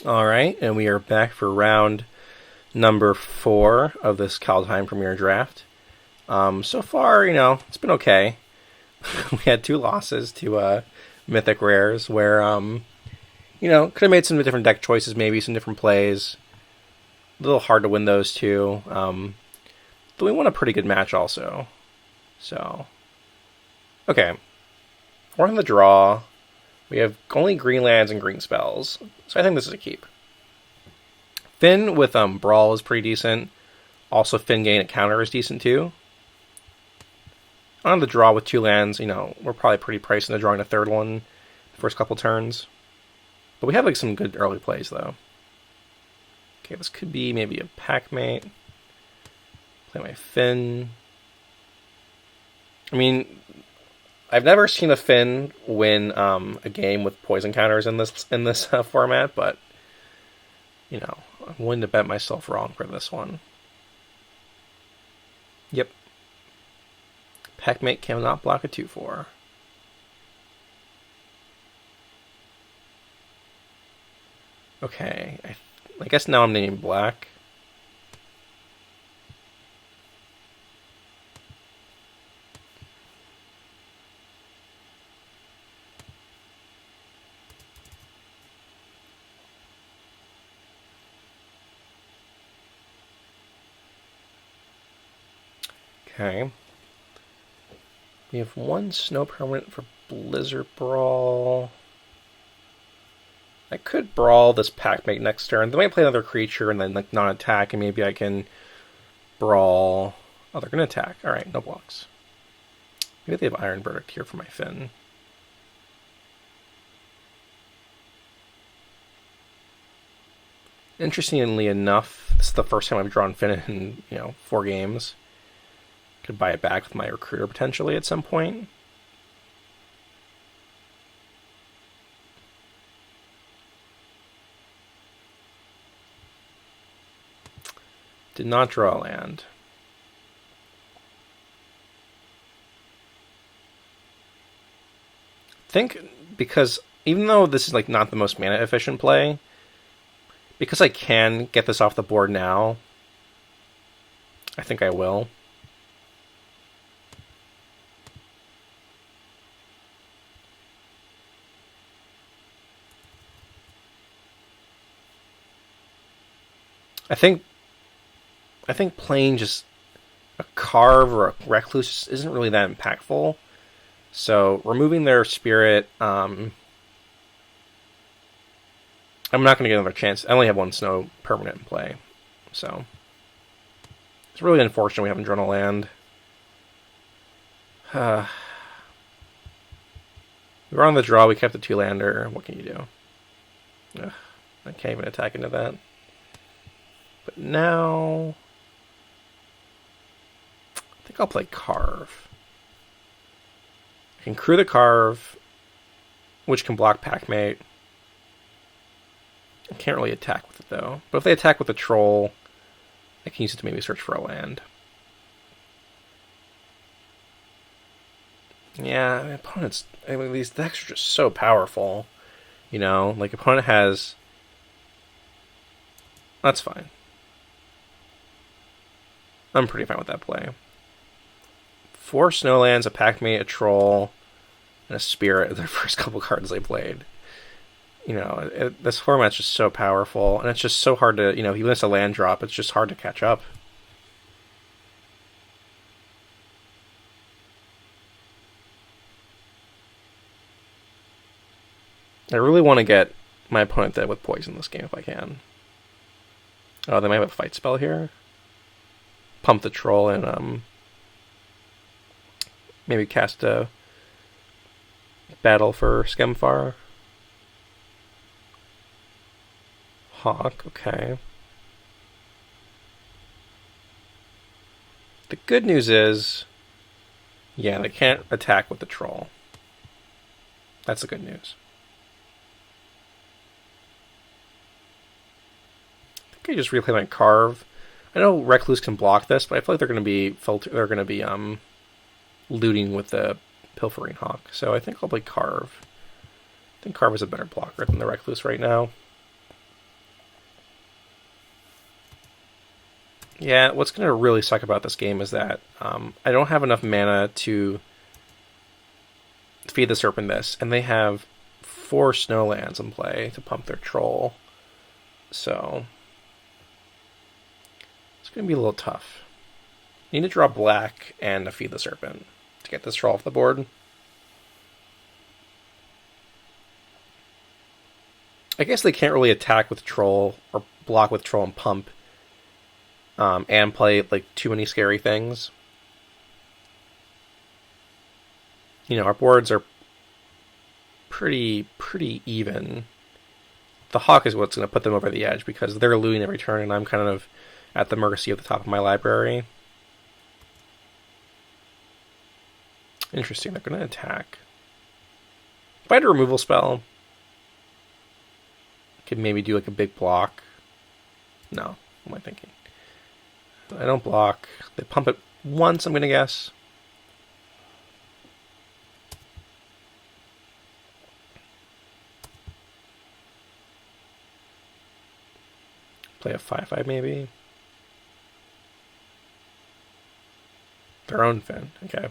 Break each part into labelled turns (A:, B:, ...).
A: Alright, and we are back for round number 4 of this Kaldheim Premier Draft. So far, it's been okay. We had 2 losses to Mythic Rares where, could have made some different deck choices, maybe some different plays. A little hard to win those two. But we won a pretty good match also. So, okay. We're on the draw. We have only green lands and green spells. So I think this is a keep. Finn with Brawl is pretty decent. Also, Finn gain a counter is decent too. On the draw with 2 lands, we're probably pretty priced into drawing a third one the first couple turns. But we have like some good early plays though. Okay, this could be maybe a Packmate. Play my Finn. I mean, I've never seen a Finn win a game with poison counters in this format, but I'm willing to bet myself wrong for this one. Yep. Packmate cannot block a 2/4. Okay, I guess now I'm naming black. Okay. We have 1 snow permanent for Blizzard Brawl. I could Brawl this Packmate next turn. They might play another creature and then like non-attack, and maybe I can Brawl. Oh, they're gonna attack. Alright, no blocks. Maybe they have Iron Verdict here for my Finn. Interestingly enough, this is the first time I've drawn Finn in, 4 games. Could buy it back with my Recruiter potentially at some point. Did not draw a land. I think because even though this is like not the most mana efficient play, because I can get this off the board now, I think I will. I think playing just a Carve or a Recluse isn't really that impactful. So removing their Spirit, I'm not going to get another chance. I only have 1 snow permanent in play. So it's really unfortunate we haven't drawn a land. We were on the draw, we kept the 2-lander. What can you do? Ugh, I can't even attack into that. But now I think I'll play Carve. I can crew the Carve, which can block Packmate. I can't really attack with it though. But if they attack with the Troll, I can use it to maybe search for a land. Yeah, opponents. These decks are just so powerful. Like opponent has. That's fine. I'm pretty fine with that play. 4 snowlands, a Packmate, a Troll, and a Spirit are the first couple cards they played. This format's just so powerful, and it's just so hard to, if you miss a land drop, it's just hard to catch up. I really want to get my opponent dead with poison this game if I can. Oh, they might have a fight spell here. Pump the Troll and maybe cast a battle for Skemfar. Hawk, okay. The good news is, yeah, they can't attack with the Troll. That's the good news. I think I just replay my Carve. I know Recluse can block this, but I feel like they're going to be looting with the Pilfering Hawk. So I think I'll play Carve. I think Carve is a better blocker than the Recluse right now. Yeah, what's going to really suck about this game is that I don't have enough mana to feed the Serpent this, and they have 4 Snowlands in play to pump their Troll. So it's going to be a little tough. Need to draw black and to feed the Serpent to get this Troll off the board. I guess they can't really attack with Troll or block with Troll and pump and play like too many scary things. You know, our boards are pretty even. The Hawk is what's going to put them over the edge because they're looting every turn and I'm kind of at the mercy of the top of my library. Interesting, they're going to attack. If I had a removal spell, I could maybe do like a big block. No, what am I thinking? I don't block. They pump it once, I'm going to guess. Play a 5/5 maybe. Their own Fin, okay.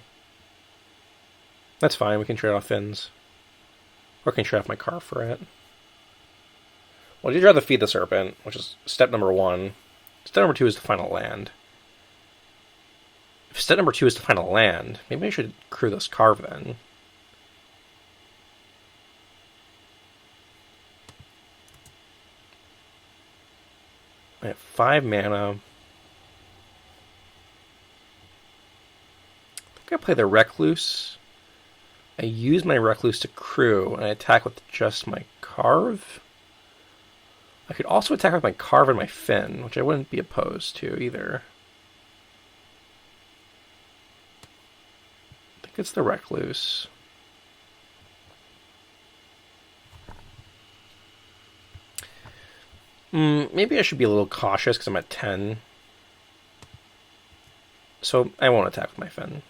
A: That's fine, we can trade off Fins. Or I can trade off my Carve for it. Well, you'd rather feed the Serpent, which is step number 1. Step number 2 is to find a land. If step number 2 is to find a land, maybe I should crew this Carve then. I have 5 mana. I think I play the Recluse. I use my Recluse to crew, and I attack with just my Carve. I could also attack with my Carve and my Fin, which I wouldn't be opposed to either. I think it's the Recluse. Maybe I should be a little cautious because I'm at 10. So I won't attack with my Fin.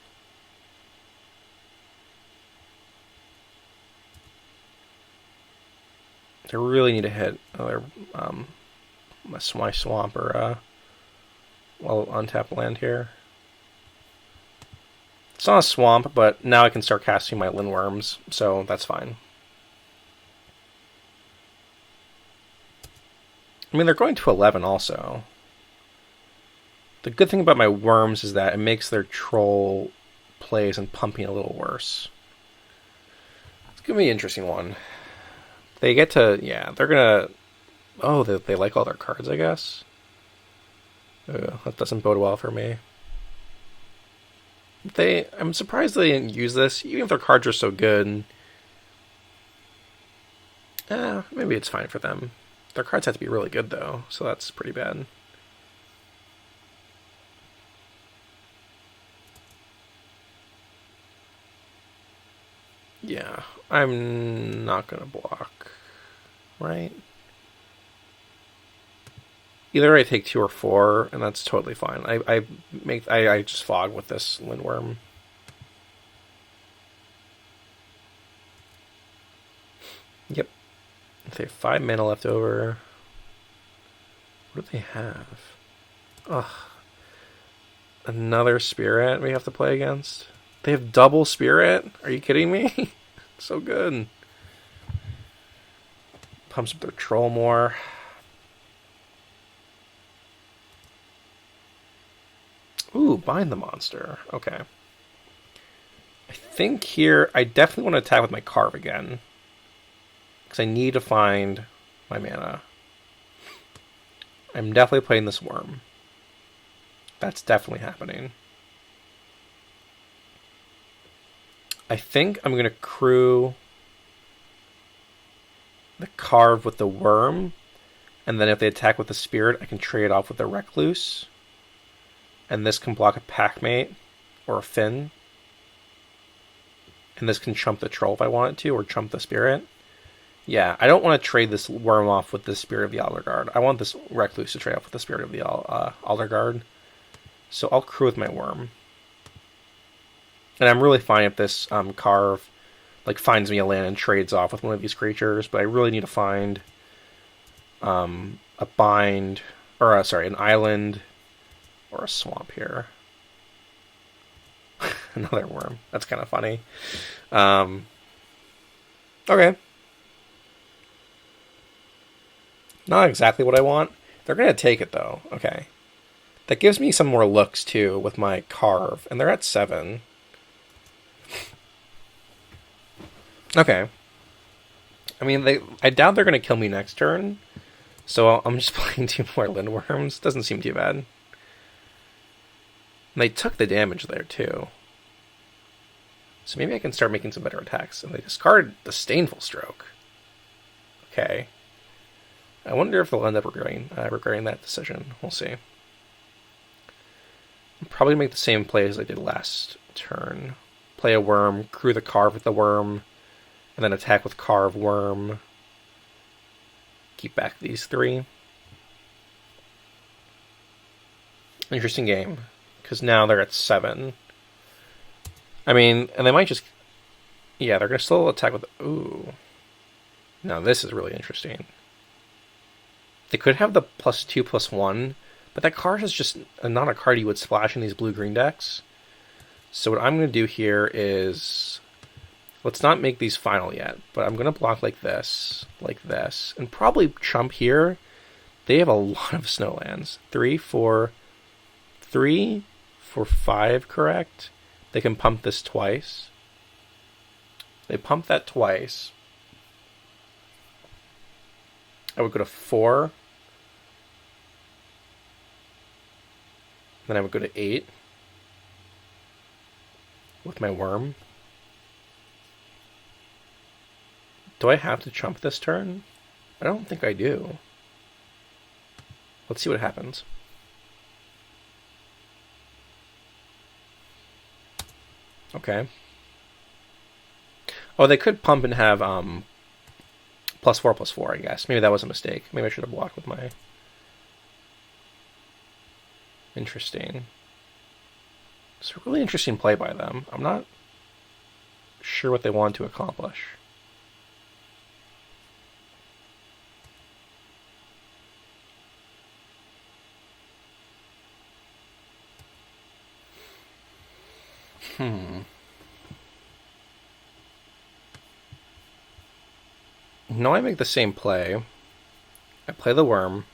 A: I really need to hit another my swamp or untap land here. It's not a swamp, but now I can start casting my Lindworms, so that's fine. I mean, they're going to 11 also. The good thing about my worms is that it makes their troll plays and pumping a little worse. It's going to be an interesting one. They get to, yeah, they're going to, oh, they like all their cards, I guess. That doesn't bode well for me. I'm surprised they didn't use this, even if their cards are so good. Maybe it's fine for them. Their cards have to be really good, though, so that's pretty bad. Yeah, I'm not going to block, right? Either I take 2 or 4, and that's totally fine. I just fog with this Lindworm. Yep. They have 5 mana left over. What do they have? Ugh. Another Spirit we have to play against? They have double Spirit? Are you kidding me? So good. Pumps up their troll more. Ooh, bind the monster. Okay. I think here I definitely want to attack with my Carve again. Because I need to find my mana. I'm definitely playing this worm. That's definitely happening. I think I'm going to crew the Carve with the worm. And then if they attack with the Spirit, I can trade off with the Recluse. And this can block a Packmate or a Fin. And this can chump the Troll if I want it to, or chump the Spirit. Yeah, I don't want to trade this worm off with the Spirit of the Alderguard. I want this Recluse to trade off with the Spirit of the Alderguard. So I'll crew with my worm. And I'm really fine if this Carve like finds me a land and trades off with one of these creatures, but I really need to find a bind, or an island Or a swamp here. Another worm. That's kind of funny. Okay. Not exactly what I want. They're going to take it, though. Okay. That gives me some more looks, too, with my carve. And they're at 7. Okay. I mean, I doubt they're going to kill me next turn. So I'm just playing 2 more Lindworms. Doesn't seem too bad. And they took the damage there, too. So maybe I can start making some better attacks. And they discard the Disdainful Stroke. Okay. I wonder if they'll end up regretting that decision. We'll see. I'll probably make the same play as I did last turn. Play a worm, crew the carve with the worm, and then attack with carve worm. Keep back these 3. Interesting game. Because now they're at 7. I mean, and they might just... Yeah, they're going to still attack with... Ooh. Now this is really interesting. They could have the +2/+1, but that card is just not a card you would splash in these blue-green decks. So what I'm going to do here is... Let's not make these final yet, but I'm going to block like this, and probably chump here. They have a lot of snowlands. 3, 4, 5, correct? They can pump this twice. They pump that twice. I would go to 4. Then I would go to 8. With my worm. Do I have to chump this turn? I don't think I do. Let's see what happens. Okay. Oh, they could pump and have +4/+4, I guess. Maybe that was a mistake. Maybe I should have blocked with my... Interesting. It's a really interesting play by them. I'm not sure what they want to accomplish. No, I make the same play. I play the worm.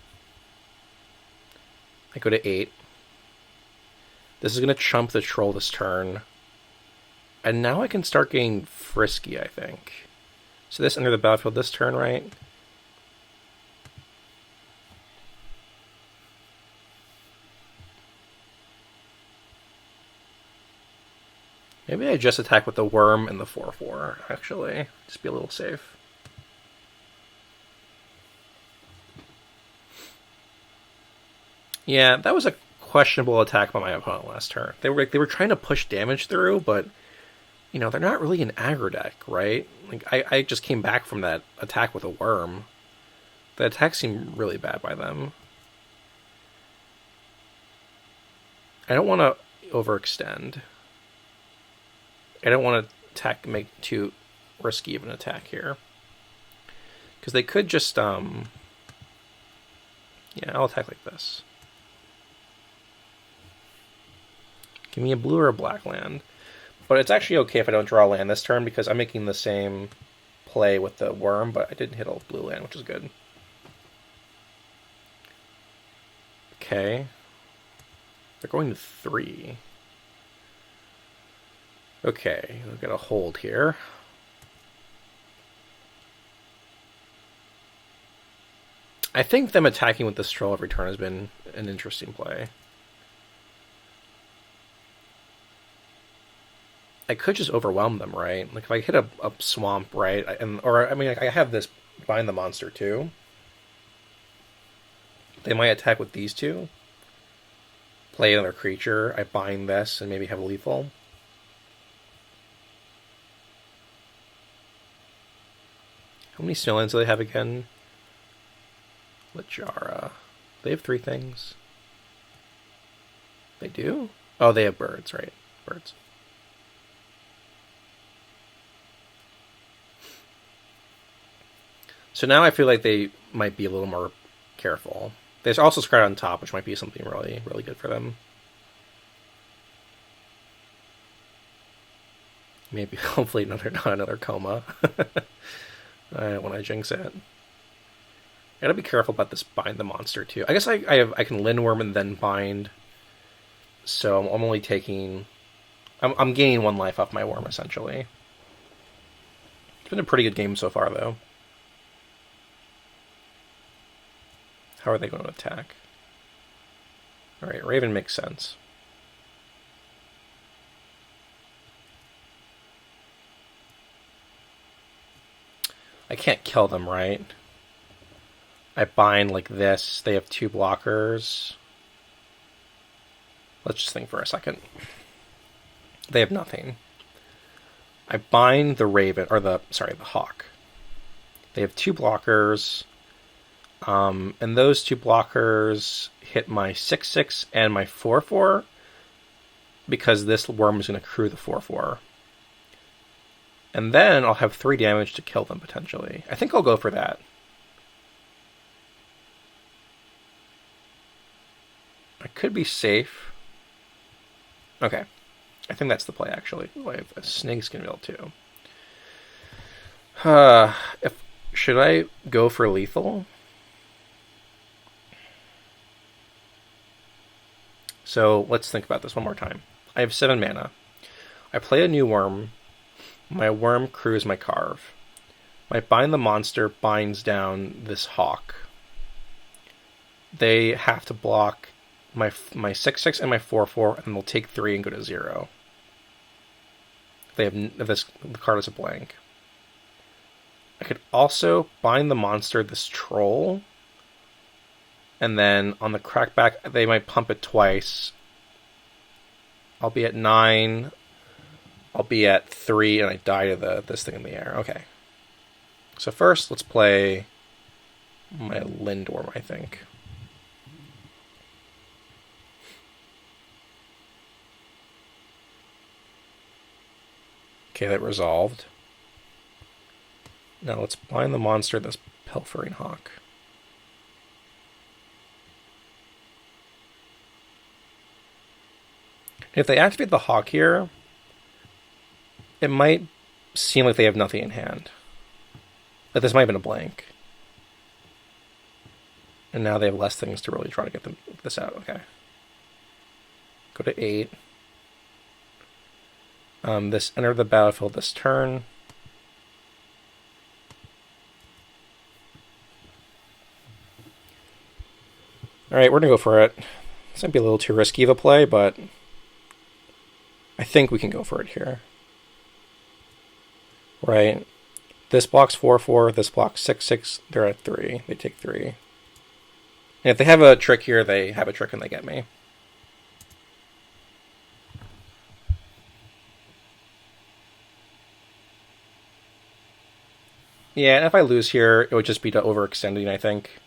A: I go to 8. This is going to chump the troll this turn. And now I can start getting frisky, I think. So this enter the battlefield this turn, right? Maybe I just attack with the worm and the 4/4, actually. Just be a little safe. Yeah, that was a questionable attack by my opponent last turn. They were trying to push damage through, but you know, they're not really an aggro deck, right? Like I just came back from that attack with a worm. The attack seemed really bad by them. I don't want to overextend. I don't want to make too risky of an attack here. Because they could just, yeah, I'll attack like this. Give me a blue or a black land. But it's actually okay if I don't draw a land this turn because I'm making the same play with the worm, but I didn't hit a blue land, which is good. Okay. They're going to 3. Okay, we've got a hold here. I think them attacking with this troll every turn has been an interesting play. I could just overwhelm them, right? Like if I hit a swamp, right, I have this bind the monster too. They might attack with these 2. Play another creature. I bind this and maybe have lethal. How many snowlands do they have again? Lajara. They have 3 things. They do? Oh, they have birds, right? Birds. So now I feel like they might be a little more careful. There's also Scry on top, which might be something really, really good for them. Maybe, hopefully, not another coma. I don't want to jinx it. I gotta be careful about this bind the monster too. I guess I can Lindworm and then bind. So I'm only taking. I'm gaining 1 life off my worm essentially. It's been a pretty good game so far though. How are they going to attack? All right, Raven makes sense. I can't kill them, right? I bind like this. They have 2 blockers. Let's just think for a second. They have nothing. I bind the Raven, or the Hawk. They have 2 blockers. And those 2 blockers hit my 6/6 and my 4/4 because this worm is going to crew the 4/4. And then I'll have 3 damage to kill them potentially. I think I'll go for that. I could be safe. Okay. I think that's the play, actually. Ooh, I have a snakeskin veil, too. Should I go for lethal? So, let's think about this one more time. I have 7 mana. I play a new worm. My worm crews my carve. My bind the monster binds down this hawk. They have to block my 6/6 and my 4/4, and they'll take 3 and go to 0. They have this. The card is a blank. I could also bind the monster this troll, and then on the crackback they might pump it twice. I'll be at 9. I'll be at 3, and I die to this thing in the air. Okay. So first, let's play my Lindworm, I think. Okay, that resolved. Now let's bind the monster, this Pilfering Hawk. If they activate the Hawk here, it might seem like they have nothing in hand. Like this might have been a blank. And now they have less things to really try to get this out. Okay. Go to 8. This enter the battlefield this turn. Alright, we're going to go for it. This might be a little too risky of a play, but I think we can go for it here. Right. This blocks 4/4, this blocks 6/6, they're at 3. They take 3. And if they have a trick here, they have a trick and they get me. Yeah, and if I lose here, it would just be to overextending, I think.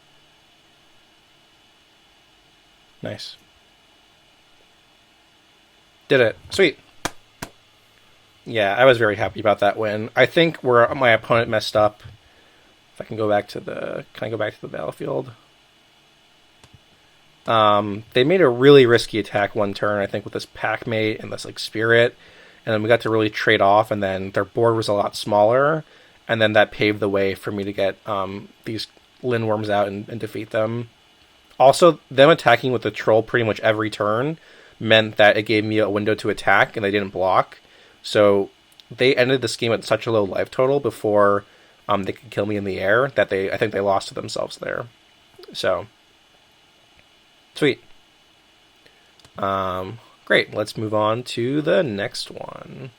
A: Nice. Did it. Sweet. Yeah, I was very happy about that win. I think where my opponent messed up. If I can go back to the... Can I go back to the battlefield? They made a really risky attack one turn, I think, with this Packmate and this like Spirit. And then we got to really trade off, and then their board was a lot smaller. And then that paved the way for me to get these Lindworms out and defeat them. Also, them attacking with the Troll pretty much every turn meant that it gave me a window to attack, and they didn't block. So they ended this game at such a low life total before they could kill me in the air that I think they lost to themselves there. So, sweet. Great, let's move on to the next one.